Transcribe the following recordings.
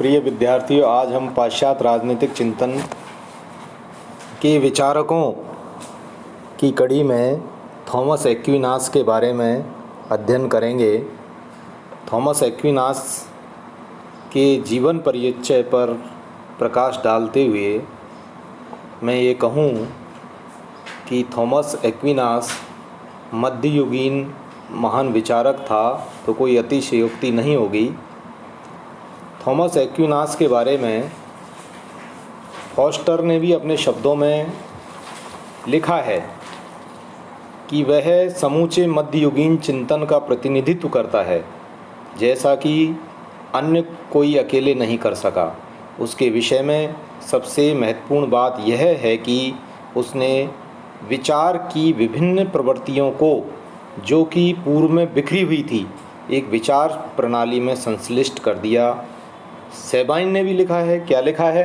प्रिय विद्यार्थियों, आज हम पाश्चात्य राजनीतिक चिंतन के विचारकों की कड़ी में थॉमस एक्विनास के बारे में अध्ययन करेंगे। थॉमस एक्विनास के जीवन परिचय पर प्रकाश डालते हुए मैं ये कहूँ कि थॉमस एक्विनास मध्ययुगीन महान विचारक था तो कोई अतिशयोक्ति नहीं होगी। थॉमस एक्विनास के बारे में फॉस्टर ने भी अपने शब्दों में लिखा है कि वह समूचे मध्ययुगीन चिंतन का प्रतिनिधित्व करता है, जैसा कि अन्य कोई अकेले नहीं कर सका। उसके विषय में सबसे महत्वपूर्ण बात यह है कि उसने विचार की विभिन्न प्रवृत्तियों को, जो कि पूर्व में बिखरी हुई थी, एक विचार प्रणाली में संश्लिष्ट कर दिया। सेबाइन ने भी लिखा है, क्या लिखा है?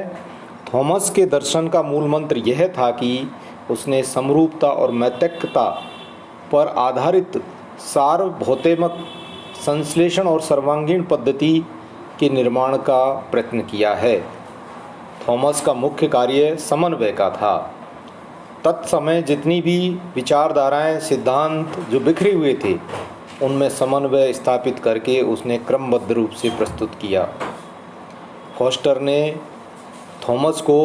थॉमस के दर्शन का मूल मंत्र यह था कि उसने समरूपता और मैत्रिकता पर आधारित सार्वभौमिक संश्लेषण और सर्वांगीण पद्धति के निर्माण का प्रयत्न किया है। थॉमस का मुख्य कार्य समन्वय का था। तत्समय जितनी भी विचारधाराएं, सिद्धांत जो बिखरे हुए थे, उनमें समन्वय स्थापित करके उसने क्रमबद्ध रूप से प्रस्तुत किया। फॉस्टर ने थॉमस को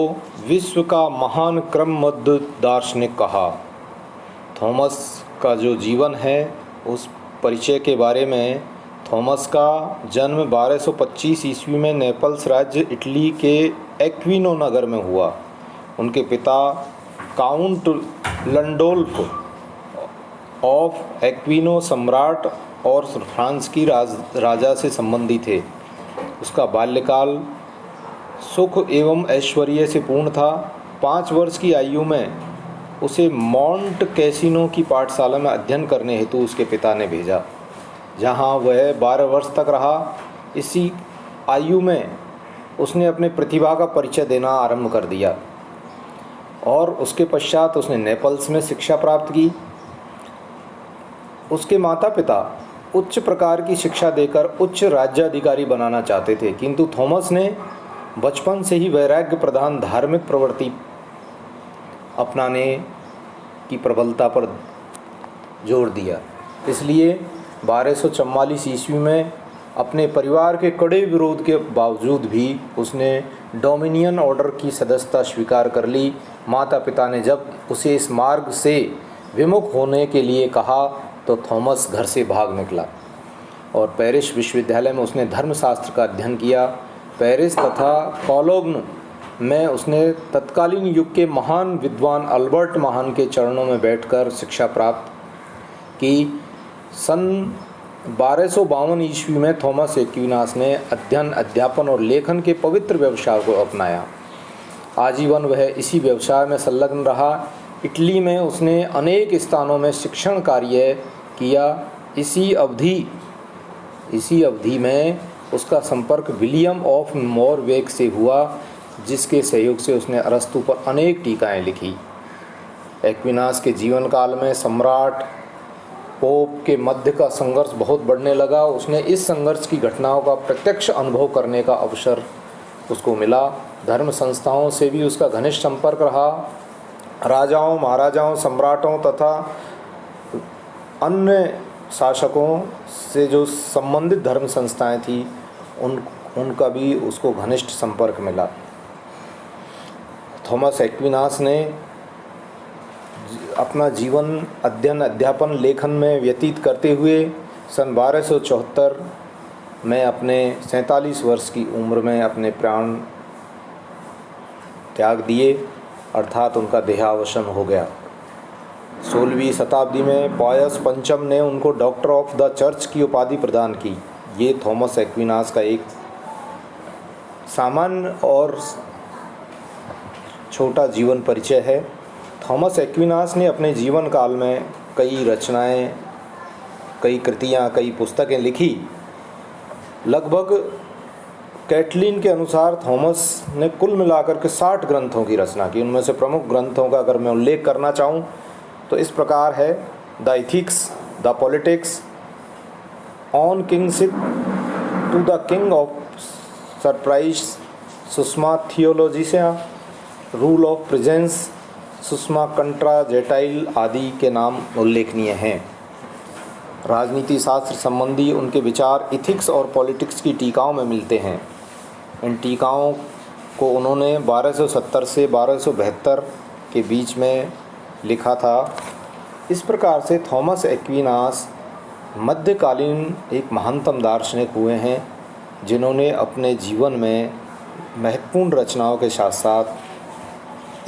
विश्व का महान क्रमबद्ध दार्शनिक कहा। थॉमस का जो जीवन है, उस परिचय के बारे में, थॉमस का जन्म 1225 ईस्वी में नेपल्स राज्य इटली के एक्विनो नगर में हुआ। उनके पिता काउंट लंडोल्फ ऑफ एक्विनो सम्राट और फ्रांस की राजा से संबंधी थे। उसका बाल्यकाल सुख एवं ऐश्वर्य से पूर्ण था। 5 वर्ष की आयु में उसे मॉन्ट कैसिनो की पाठशाला में अध्ययन करने हेतु उसके पिता ने भेजा, जहां वह 12 वर्ष तक रहा। इसी आयु में उसने अपने प्रतिभा का परिचय देना आरंभ कर दिया और उसके पश्चात उसने नेपल्स में शिक्षा प्राप्त की। उसके माता पिता उच्च प्रकार की शिक्षा देकर उच्च राज्याधिकारी बनाना चाहते थे, किंतु थॉमस ने बचपन से ही वैराग्य प्रधान धार्मिक प्रवृत्ति अपनाने की प्रबलता पर जोर दिया। इसलिए 1244 ईस्वी में अपने परिवार के कड़े विरोध के बावजूद भी उसने डोमिनियन ऑर्डर की सदस्यता स्वीकार कर ली। माता पिता ने जब उसे इस मार्ग से विमुख होने के लिए कहा तो थॉमस घर से भाग निकला और पेरिस विश्वविद्यालय में उसने धर्मशास्त्र का अध्ययन किया। पेरिस तथा कोलोग्न में उसने तत्कालीन युग के महान विद्वान अल्बर्ट महान के चरणों में बैठकर शिक्षा प्राप्त की। सन 1252 ईस्वी में थॉमस एक्विनास ने अध्ययन, अध्यापन और लेखन के पवित्र व्यवसाय को अपनाया। आजीवन वह इसी व्यवसाय में संलग्न रहा। इटली में उसने अनेक स्थानों में शिक्षण कार्य किया। इसी अवधि में उसका संपर्क विलियम ऑफ मोरवेक से हुआ, जिसके सहयोग से उसने अरस्तु पर अनेक टीकाएँ लिखी। एक्विनास के जीवन काल में सम्राट पोप के मध्य का संघर्ष बहुत बढ़ने लगा। उसने इस संघर्ष की घटनाओं का प्रत्यक्ष अनुभव करने का अवसर उसको मिला। धर्म संस्थाओं से भी उसका घनिष्ठ संपर्क रहा। राजाओं, महाराजाओं, सम्राटों तथा अन्य शासकों से जो संबंधित धर्म संस्थाएं थी, उनका भी उसको घनिष्ठ संपर्क मिला। थॉमस एक्विनास ने अपना जीवन अध्ययन, अध्यापन, लेखन में व्यतीत करते हुए सन 1274 में अपने 47 वर्ष की उम्र में अपने प्राण त्याग दिए, अर्थात उनका देहावसान हो गया। 16वीं शताब्दी में पायस पंचम ने उनको डॉक्टर ऑफ द चर्च की उपाधि प्रदान की। ये थॉमस एक्विनास का एक सामान्य और छोटा जीवन परिचय है। थॉमस एक्विनास ने अपने जीवन काल में कई रचनाएं, कई कृतियां, कई पुस्तकें लिखी। लगभग कैटलिन के अनुसार थॉमस ने कुल मिलाकर के 60 ग्रंथों की रचना की। उनमें से प्रमुख ग्रंथों का अगर मैं उल्लेख करना चाहूँ तो इस प्रकार है: the ethics, the politics, on kingship to the king of Cyprus Summa Theologiae, rule of princes Summa Contra Gentiles आदि के नाम उल्लेखनीय हैं। राजनीति शास्त्र संबंधी उनके विचार इथिक्स और पॉलिटिक्स की टीकाओं में मिलते हैं। इन टीकाओं को उन्होंने 1270 से 1272 के बीच में लिखा था। इस प्रकार से थॉमस एक्विनास मध्यकालीन एक महानतम दार्शनिक हुए हैं, जिन्होंने अपने जीवन में महत्वपूर्ण रचनाओं के साथ साथ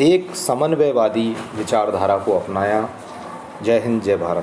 एक समन्वयवादी विचारधारा को अपनाया। जय हिंद, जय भारत।